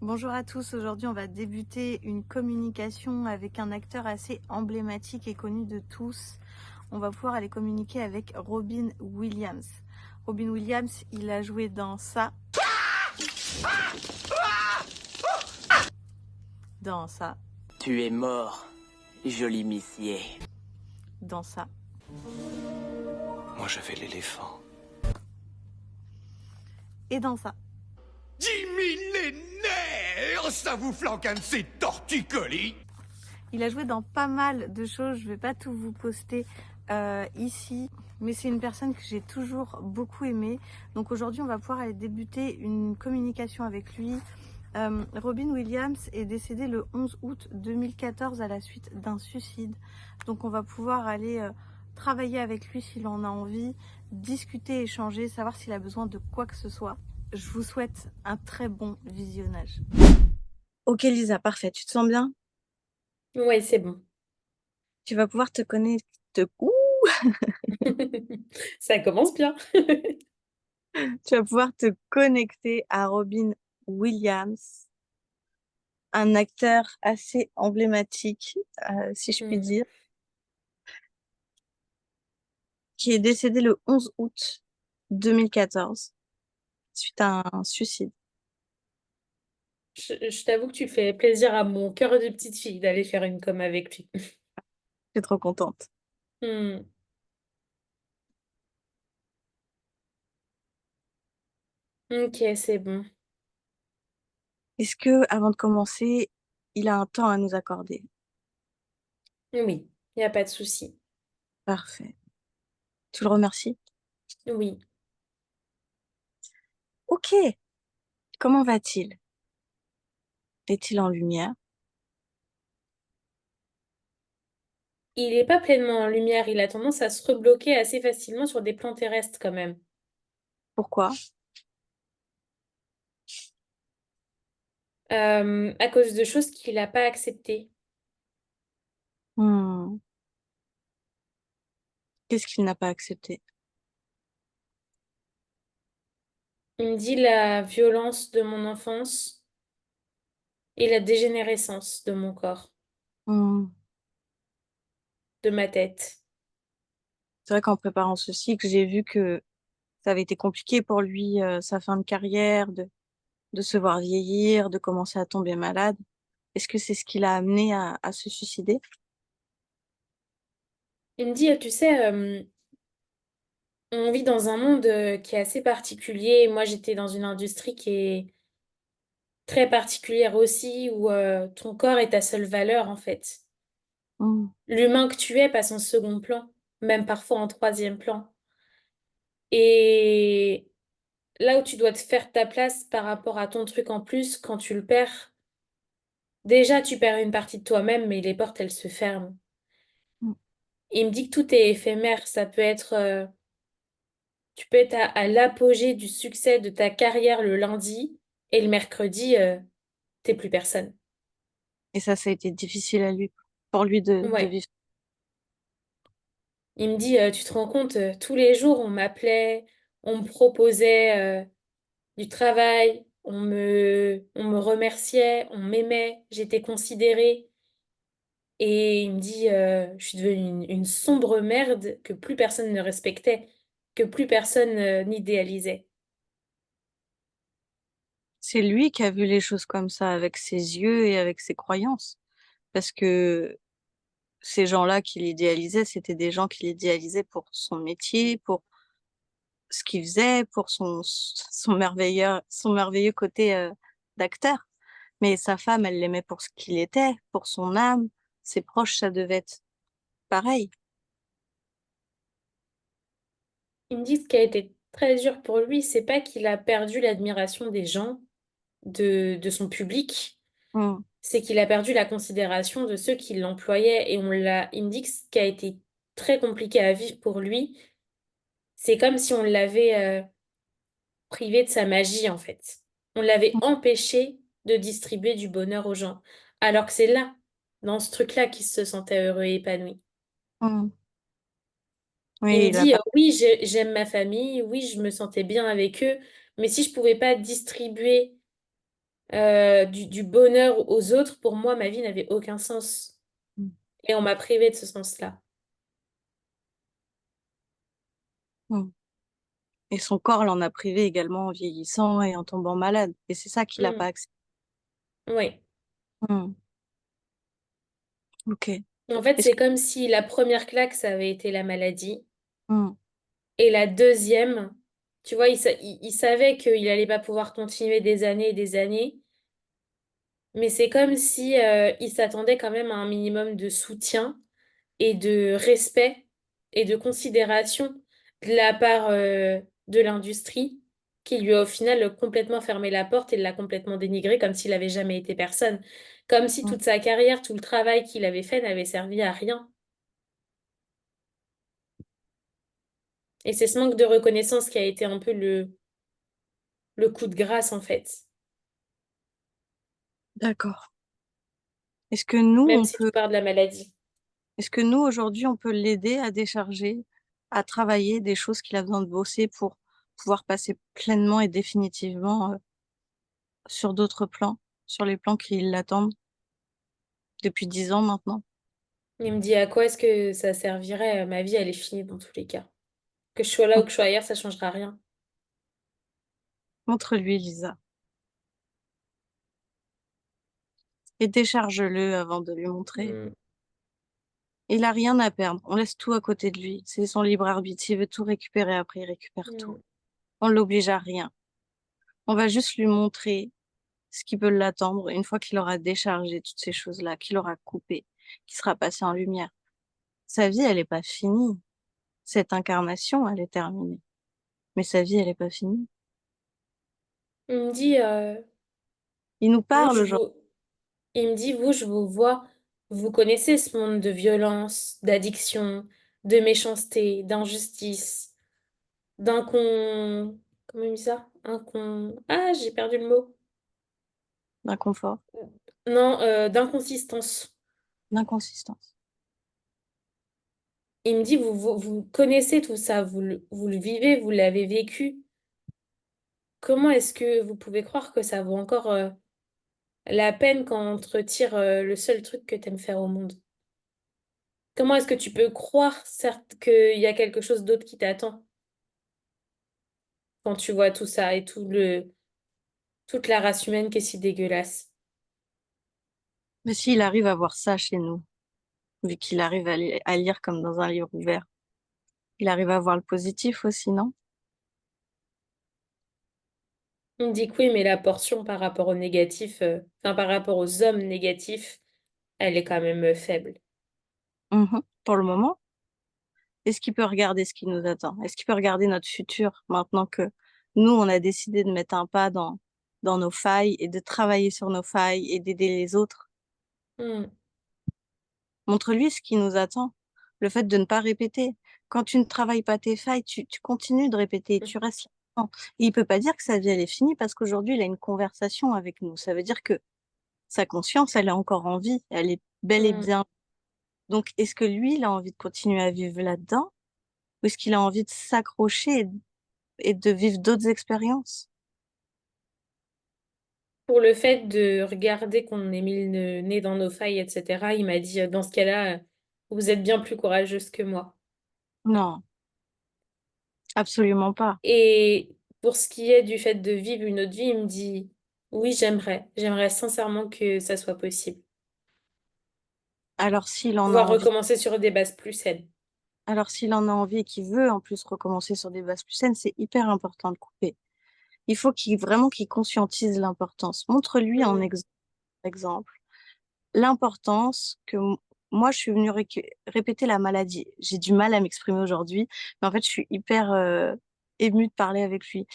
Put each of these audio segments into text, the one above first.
Bonjour à tous, aujourd'hui on va débuter une communication avec un acteur assez emblématique et connu de tous. On va pouvoir aller communiquer avec Robin Williams. Robin Williams, il a joué dans ça, dans ça, Tu es mort, joli missier. dans ça, Moi j'avais l'éléphant. et dans ça. 10 millénaires, ça vous flanque un de ces torticolis. Il a joué dans pas mal de choses, je vais pas tout vous poster ici, mais c'est une personne que j'ai toujours beaucoup aimée. Donc aujourd'hui on va pouvoir aller débuter une communication avec lui. Robin Williams est décédé le 11 août 2014 à la suite d'un suicide. Donc on va pouvoir aller travailler avec lui s'il en a envie, discuter, échanger, savoir s'il a besoin de quoi que ce soit. Je vous souhaite un très bon visionnage. Ok Lisa, parfait, tu te sens bien? Ouais, c'est bon. Tu vas pouvoir te connecter. Ça commence bien. Tu vas pouvoir te connecter à Robin Williams, un acteur assez emblématique, si je puis Hmm. dire, qui est décédé le 11 août 2014 suite à un suicide. Je t'avoue que tu fais plaisir à mon cœur de petite fille d'aller faire une com avec lui. Je suis trop contente. Hmm. Ok, c'est bon. Est-ce que, avant de commencer, il a un temps à nous accorder? Oui, il n'y a pas de souci. Parfait. Tu le remercies? Oui. Ok. Comment va-t-il? Est-il en lumière? Il n'est pas pleinement en lumière, il a tendance à se rebloquer assez facilement sur des plans terrestres quand même. Pourquoi? À cause de choses qu'il n'a pas acceptées. Hmm. Qu'est-ce qu'il n'a pas accepté? Il me dit la violence de mon enfance et la dégénérescence de mon corps, Hmm. de ma tête. C'est vrai qu'en préparant ce cycle, j'ai vu que ça avait été compliqué pour lui, sa fin de carrière, de se voir vieillir, de commencer à tomber malade. Est-ce que c'est ce qui l'a amené à se suicider? Il me dit, tu sais, on vit dans un monde qui est assez particulier. Moi, j'étais dans une industrie qui est très particulière aussi, où ton corps est ta seule valeur, en fait. Hmm. L'humain que tu es passe en second plan, même parfois en troisième plan. Et là où tu dois te faire ta place par rapport à ton truc en plus, quand tu le perds, déjà, tu perds une partie de toi-même, mais les portes, elles se ferment. Hmm. Il me dit que tout est éphémère. Ça peut être, tu peux être à l'apogée du succès de ta carrière le lundi, et le mercredi, t'es plus personne. Et ça a été difficile pour lui de Ouais. vivre. Il me dit, tu te rends compte, tous les jours, on m'appelait, on me proposait du travail, on me remerciait, on m'aimait, j'étais considérée. Et il me dit, je suis devenue une sombre merde que plus personne ne respectait, que plus personne n'idéalisait. C'est lui qui a vu les choses comme ça avec ses yeux et avec ses croyances. Parce que ces gens-là qui l'idéalisaient, c'était des gens qui l'idéalisaient pour son métier, pour ce qu'il faisait, pour son merveilleux côté d'acteur. Mais sa femme, elle l'aimait pour ce qu'il était, pour son âme. Ses proches, ça devait être pareil. Il me dit ce qui a été très dur pour lui, c'est pas qu'il a perdu l'admiration des gens, de son public, Hmm. c'est qu'il a perdu la considération de ceux qui l'employaient. Et il me dit que ce qui a été très compliqué à vivre pour lui, c'est comme si on l'avait privé de sa magie, en fait. On l'avait empêché de distribuer du bonheur aux gens. Alors que c'est là, dans ce truc-là, qu'il se sentait heureux et épanoui. Hmm. Il Oui, me il a dit, pas. oui, j'aime ma famille, oui, je me sentais bien avec eux, mais si je pouvais pas distribuer du bonheur aux autres, pour moi, ma vie n'avait aucun sens. Mm. Et on m'a privée de ce sens-là. Mm. Et son corps l'en a privé également en vieillissant et en tombant malade. Et c'est ça qu'il n'a Mm. pas accepté. Oui. Mm. Ok. En fait, Est-ce c'est que... comme si la première claque, ça avait été la maladie. Mm. Et la deuxième, tu vois, il savait qu'il allait pas pouvoir continuer des années et des années. Mais c'est comme si, il s'attendait quand même à un minimum de soutien et de respect et de considération de la part, de l'industrie, qui lui a au final complètement fermé la porte et l'a complètement dénigré comme s'il avait jamais été personne. Comme si Mm. toute sa carrière, tout le travail qu'il avait fait n'avait servi à rien. Et c'est ce manque de reconnaissance qui a été un peu le coup de grâce, en fait. D'accord. Est-ce que nous, Même on si tout peut... part de la maladie. Est-ce que nous, aujourd'hui, on peut l'aider à décharger, à travailler des choses qu'il a besoin de bosser pour pouvoir passer pleinement et définitivement sur d'autres plans, sur les plans qui l'attendent depuis 10 ans maintenant? Il me dit à quoi est-ce que ça servirait? Ma vie, elle est finie dans tous les cas. Que je sois là ou que je sois ailleurs, ça changera rien. Montre-lui, Lisa, et décharge-le avant de lui montrer. Mm, Il a rien à perdre. On laisse tout à côté de lui. C'est son libre arbitre. S'il veut tout récupérer après, il récupère tout. mm. On l'oblige à rien. On va juste lui montrer ce qui peut l'attendre une fois qu'il aura déchargé toutes ces choses-là, qu'il aura coupé, qu'il sera passé en lumière. Sa vie, elle n'est pas finie. Cette incarnation, elle est terminée. Mais sa vie, elle n'est pas finie. Il me dit, Il nous vous, parle, genre, il me dit, vous, je vous vois, vous connaissez ce monde de violence, d'addiction, de méchanceté, d'injustice, comment il dit ça? Ah, j'ai perdu le mot. d'inconfort, Non, d'inconsistance. d'inconsistance. Il me dit, vous connaissez tout ça, vous le vivez, vous l'avez vécu. Comment est-ce que vous pouvez croire que ça vaut encore la peine quand on te retire le seul truc que t'aimes faire au monde? Comment est-ce que tu peux croire, certes, qu'il y a quelque chose d'autre qui t'attend quand tu vois tout ça et toute la race humaine qui est si dégueulasse? Mais s'il arrive à voir ça chez nous, vu qu'il arrive à lire comme dans un livre ouvert, il arrive à voir le positif aussi, non? On me dit que oui, mais la portion par rapport au négatif, enfin par rapport aux hommes négatifs, elle est quand même faible. Mhm. Pour le moment, est-ce qu'il peut regarder ce qui nous attend? Est-ce qu'il peut regarder notre futur maintenant que nous, on a décidé de mettre un pas dans nos failles et de travailler sur nos failles et d'aider les autres? Hmm. Montre-lui ce qui nous attend. Le fait de ne pas répéter. Quand tu ne travailles pas tes failles, tu continues de répéter, tu restes là-dedans. Et il peut pas dire que sa vie, elle est finie parce qu'aujourd'hui, il a une conversation avec nous. Ça veut dire que sa conscience, elle est encore en vie. Elle est bel et Hmm. bien. Donc, est-ce que lui, il a envie de continuer à vivre là-dedans? Ou est-ce qu'il a envie de s'accrocher et de vivre d'autres expériences? Pour le fait de regarder qu'on ait mis le nez dans nos failles, etc., il m'a dit, dans ce cas-là, vous êtes bien plus courageuse que moi. Non, absolument pas. Et pour ce qui est du fait de vivre une autre vie, il me dit, oui, j'aimerais. J'aimerais sincèrement que ça soit possible. Alors, s'il en a Pouvoir envie, recommencer sur des bases plus saines. alors s'il en a envie et qu'il veut en plus recommencer sur des bases plus saines, c'est hyper important de couper. Il faut vraiment qu'il conscientise l'importance. Montre-lui en Mm, exemple l'importance que moi, je suis venue répéter la maladie. J'ai du mal à m'exprimer aujourd'hui, mais en fait, je suis hyper émue de parler avec lui.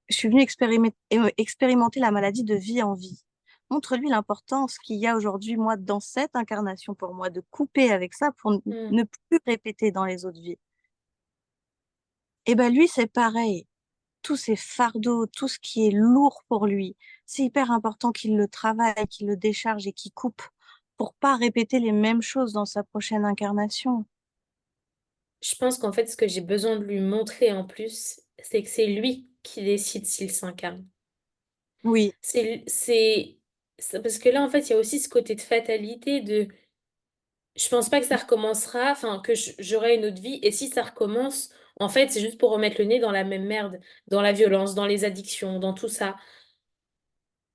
Je suis venue expérimenter la maladie de vie en vie. Montre-lui l'importance qu'il y a aujourd'hui, moi, dans cette incarnation pour moi, de couper avec ça pour mm. ne plus répéter dans les autres vies. Et ben lui, c'est pareil. Tous ces fardeaux, tout ce qui est lourd pour lui, c'est hyper important qu'il le travaille, qu'il le décharge et qu'il coupe pour pas répéter les mêmes choses dans sa prochaine incarnation. Je pense qu'en fait, ce que j'ai besoin de lui montrer en plus, c'est que c'est lui qui décide s'il s'incarne. Oui, Parce que là, en fait, il y a aussi ce côté de fatalité de je pense pas que ça recommencera, enfin, que j'aurai une autre vie. Et si ça recommence, en fait, c'est juste pour remettre le nez dans la même merde, dans la violence, dans les addictions, dans tout ça.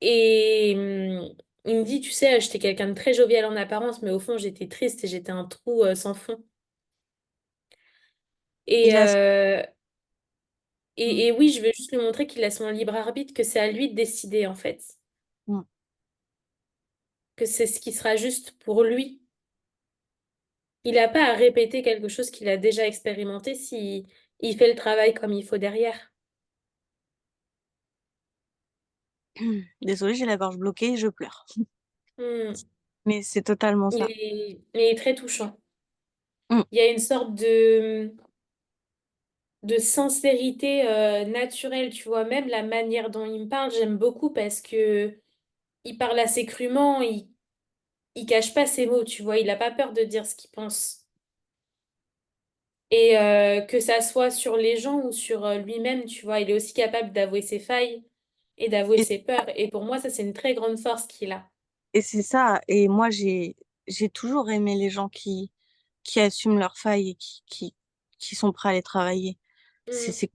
Et il me dit, tu sais, j'étais quelqu'un de très jovial en apparence, mais au fond, j'étais triste et j'étais un trou sans fond. Et, il a... euh, Mm, et oui, je veux juste lui montrer qu'il a son libre arbitre, que c'est à lui de décider, en fait. mm. Que c'est ce qui sera juste pour lui. Il n'a pas à répéter quelque chose qu'il a déjà expérimenté si il fait le travail comme il faut derrière. Désolée, j'ai la gorge bloquée, je pleure. Hmm. Mais c'est totalement ça. Il est très touchant. Mm. Il y a une sorte de sincérité naturelle, tu vois, même la manière dont il me parle, j'aime beaucoup parce que il parle assez crûment, il cache pas ses mots, tu vois, il a pas peur de dire ce qu'il pense. Et que ça soit sur les gens ou sur lui-même, tu vois, il est aussi capable d'avouer ses failles et d'avouer Et, ses peurs. Et pour moi, ça, c'est une très grande force qu'il a. et c'est ça. Et moi, j'ai toujours aimé les gens qui assument leurs failles et qui sont prêts à les travailler. Mm, C'est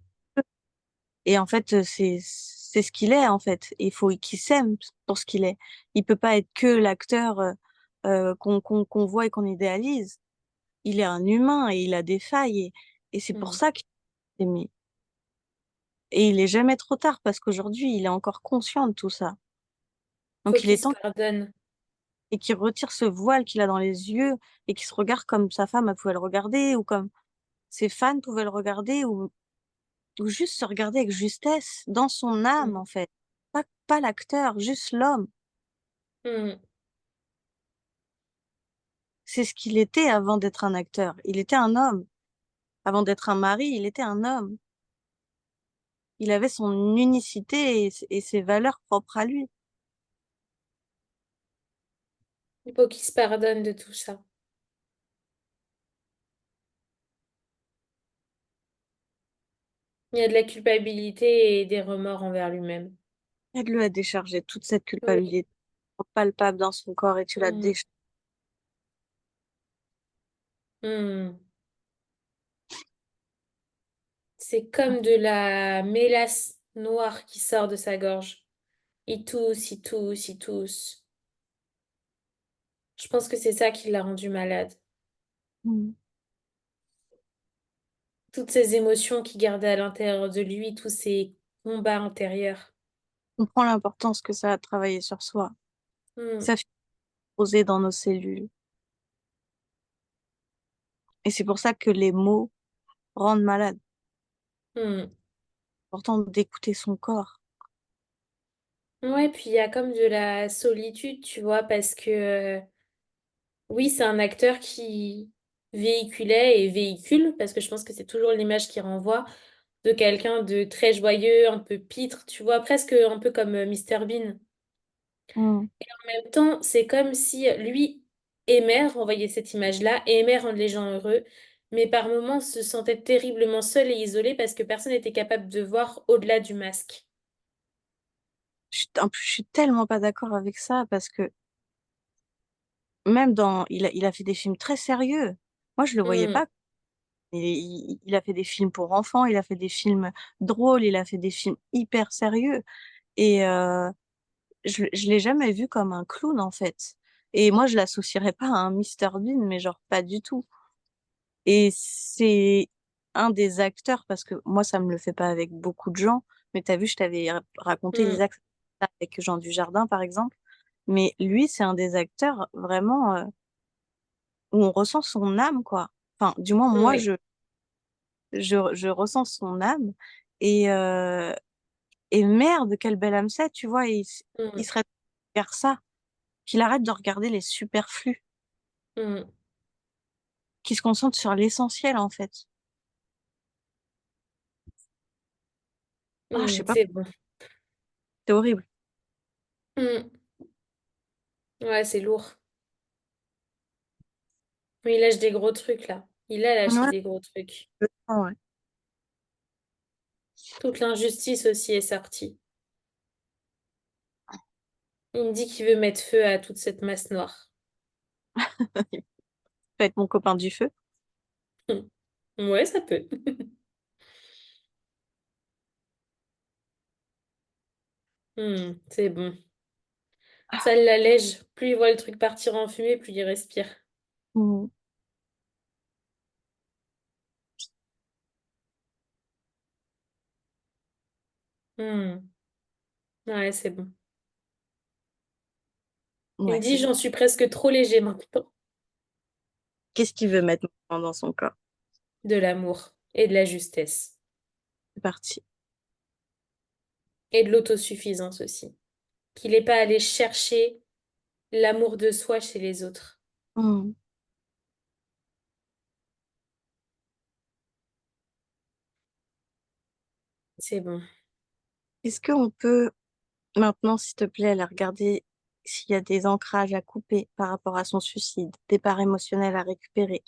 Et en fait, c'est ce qu'il est, en fait. Il faut qu'il s'aime pour ce qu'il est. Il peut pas être que l'acteur qu'on voit et qu'on idéalise. Il est un humain et il a des failles. Et c'est pour mm. ça qu'il est aimé. Et il est jamais trop tard parce qu'aujourd'hui, il est encore conscient de tout ça. Faut Donc il qu'il est se temps pardonne. et qu'il retire ce voile qu'il a dans les yeux et qu'il se regarde comme sa femme elle pouvait le regarder ou comme ses fans pouvaient le regarder ou juste se regarder avec justesse dans son âme, Mm, en fait. Pas l'acteur, juste l'homme. mm. C'est ce qu'il était avant d'être un acteur. Il était un homme. Avant d'être un mari, il était un homme. Il avait son unicité et ses valeurs propres à lui. Il faut qu'il se pardonne de tout ça. Il y a de la culpabilité et des remords envers lui-même. Aide-le à décharger toute cette Oui. culpabilité palpable dans son corps et tu la Mm, décharges. mm. C'est comme de la mélasse noire qui sort de sa gorge. Il tousse, il tousse, il tousse. Je pense que c'est ça qui l'a rendu malade. Mm. Toutes ces émotions qu'il gardait à l'intérieur de lui, tous ces combats intérieurs. On comprend l'importance que ça a de travailler sur soi. Hmm, Ça fait poser dans nos cellules. Et c'est pour ça que les mots rendent malade. hmm. C'est important d'écouter son corps. Ouais, puis il y a comme de la solitude, tu vois, parce que oui, c'est un acteur qui véhiculait et véhicule, parce que je pense que c'est toujours l'image qu'il renvoie de quelqu'un de très joyeux, un peu pitre, tu vois, presque un peu comme Mr Bean. Mm. En même temps, c'est comme si lui aimait renvoyer cette image-là et aimait rendre les gens heureux, mais par moments se sentait terriblement seul et isolé parce que personne n'était capable de voir au-delà du masque. En plus, je suis tellement pas d'accord avec ça parce que même il a fait des films très sérieux. Moi, je le voyais Hmm, pas. Il a fait des films pour enfants, il a fait des films drôles, il a fait des films hyper sérieux. Et je l'ai jamais vu comme un clown, en fait. Et moi, je l'associerais pas à un Mr Bean, mais genre pas du tout. Et c'est un des acteurs, parce que moi, ça me le fait pas avec beaucoup de gens. Mais t'as vu, je t'avais raconté les hmm, actes avec Jean Dujardin, par exemple. Mais lui, c'est un des acteurs vraiment où on ressent son âme, quoi. Enfin, du moins, moi, ouais, je ressens son âme. Et, et merde, quelle belle âme c'est, tu vois. Il hmm, serait temps de faire ça, qu'il arrête de regarder les superflus, hmm, qu'il se concentre sur l'essentiel, en fait. Ah, je sais pas, c'est bon. c'est horrible. Hmm, ouais, c'est lourd. Mais il lâche des gros trucs là. Il a lâché Ouais, des gros trucs. ouais. Toute l'injustice aussi est sortie. Il me dit qu'il veut mettre feu à toute cette masse noire. Il peut être mon copain du feu. Ouais, ça peut. C'est bon. Ça l'allège. Plus il voit le truc partir en fumée, plus il respire. Mm. Hmm. Ouais, c'est bon. Il me Ouais, dit, c'est bon. j'en suis presque trop léger maintenant. Qu'est-ce qu'il veut mettre maintenant dans son corps? De l'amour et de la justesse. C'est parti. Et de l'autosuffisance aussi. Qu'il n'est pas allé chercher l'amour de soi chez les autres. Mm. C'est bon. Est-ce qu'on peut maintenant, s'il te plaît, aller regarder s'il y a des ancrages à couper par rapport à son suicide, des parts émotionnelles à récupérer,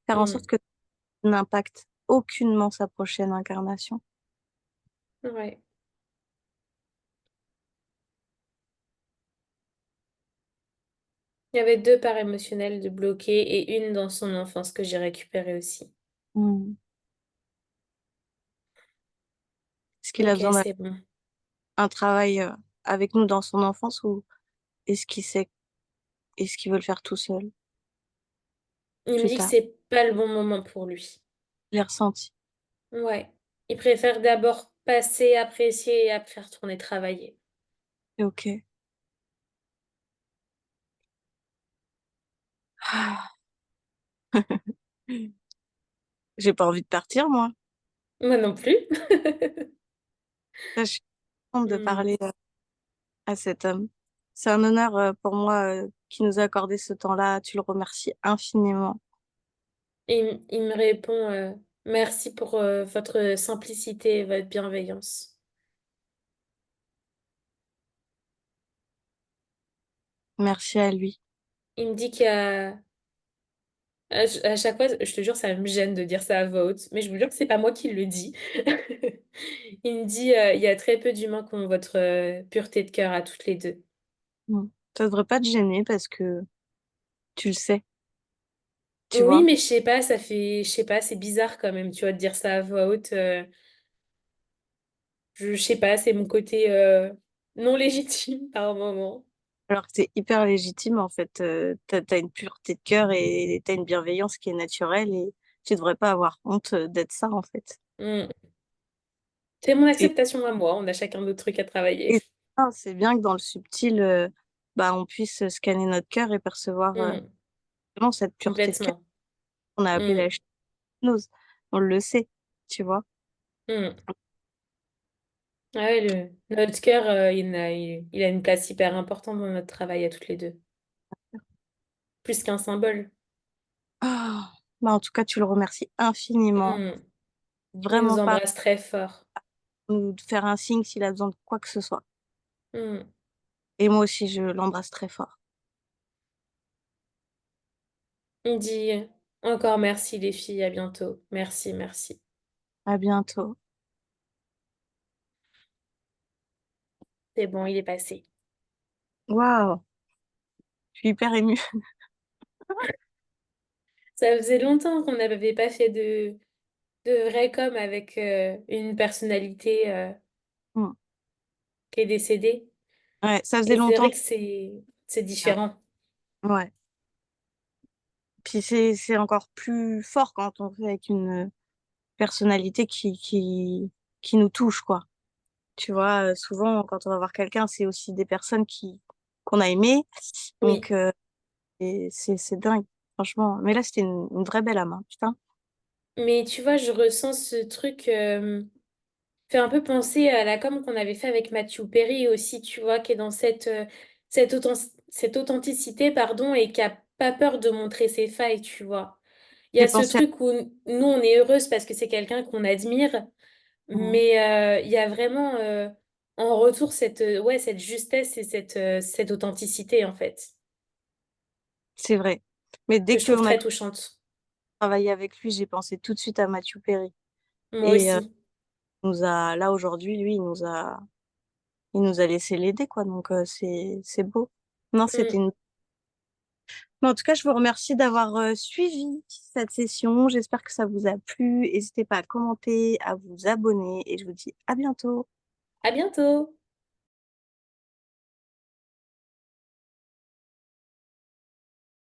faire en sorte Hmm. que ça n'impacte aucunement sa prochaine incarnation? Ouais. Il y avait 2 parts émotionnelles de bloquées et une dans son enfance que j'ai récupérée aussi. Mm. Est-ce qu'il a Ok, besoin c'est bon. d'un travail avec nous dans son enfance ou est-ce qu'il veut le faire tout seul Il me plus dit que tard? c'est pas le bon moment pour lui. Je l'ai ressenti. Ouais. Il préfère d'abord passer, apprécier et après retourner travailler. C'est ok. Ah. J'ai pas envie de partir, moi. Moi non plus. Là, je suis contente de Hmm. parler à cet homme. C'est un honneur pour moi qui nous a accordé ce temps-là. Tu le remercies infiniment. Il me répond merci pour votre simplicité et votre bienveillance. Merci à lui. Il me dit qu'il y a à chaque fois, je te jure, ça me gêne de dire ça à voix haute, mais je vous jure que c'est pas moi qui le dis. Il me dit il y a très peu d'humains qui ont votre pureté de cœur à toutes les deux. Mm. Ça devrait pas te gêner parce que tu le sais, tu Oui, vois. mais je sais pas, je sais pas, c'est bizarre quand même, tu vois, de dire ça à voix haute. Je sais pas, c'est mon côté non légitime par moment. Alors que c'est hyper légitime, en fait. T'as une pureté de cœur et t'as une bienveillance qui est naturelle et tu devrais pas avoir honte d'être ça, en fait. Hmm. C'est mon Et, acceptation à moi, on a chacun d'autres trucs à travailler. et c'est bien que dans le subtil, bah, on puisse scanner notre cœur et percevoir Hmm. vraiment cette pureté de cœur Complètement. qu'on a appelée Hmm. la hypnose. On le sait, tu vois. Hmm. Ah ouais, notre cœur, il a une place hyper importante dans notre travail à toutes les deux. Plus qu'un symbole. Ah, bah, en tout cas, tu le remercies infiniment. Hmm. Il nous Vraiment pas embrasse très fort. nous faire un signe s'il a besoin de quoi que ce soit. Hmm. Et moi aussi, je l'embrasse très fort. Il dit encore merci les filles, à bientôt. Merci, merci. À bientôt. C'est bon, il est passé. Waouh, je suis hyper émue. Ça faisait longtemps qu'on n'avait pas fait de vrai com avec une personnalité Hmm. qui est décédée. Ouais, ça faisait Et c'est longtemps. vrai que c'est différent. Ouais. Puis c'est encore plus fort quand on fait avec une personnalité qui nous touche, quoi. Tu vois, souvent, quand on va voir quelqu'un, c'est aussi des personnes qu'on a aimées. Oui. Donc, et c'est dingue, franchement. Mais là, c'était une vraie belle âme, hein, putain. Mais tu vois, je ressens ce truc fait un peu penser à la com qu'on avait fait avec Matthew Perry aussi, tu vois, qui est dans cette authenticité, pardon, et qui a pas peur de montrer ses failles, tu vois. Il y J'ai a ce pensé à... truc où nous, on est heureuse parce que c'est quelqu'un qu'on admire, Mhm. mais il y a vraiment en retour ouais, cette justesse et cette authenticité, en fait, C'est vrai. Mais que dès je trouve qu'on a très touchante. travaillé avec lui, j'ai pensé tout de suite à Matthew Perry. Moi Et aussi. là aujourd'hui, lui, il nous a il nous a laissé l'aider, quoi. Donc, c'est beau. Non, c'était Mm. une... Mais en tout cas, je vous remercie d'avoir suivi cette session. J'espère que ça vous a plu. N'hésitez pas à commenter, à vous abonner et je vous dis à bientôt. À bientôt!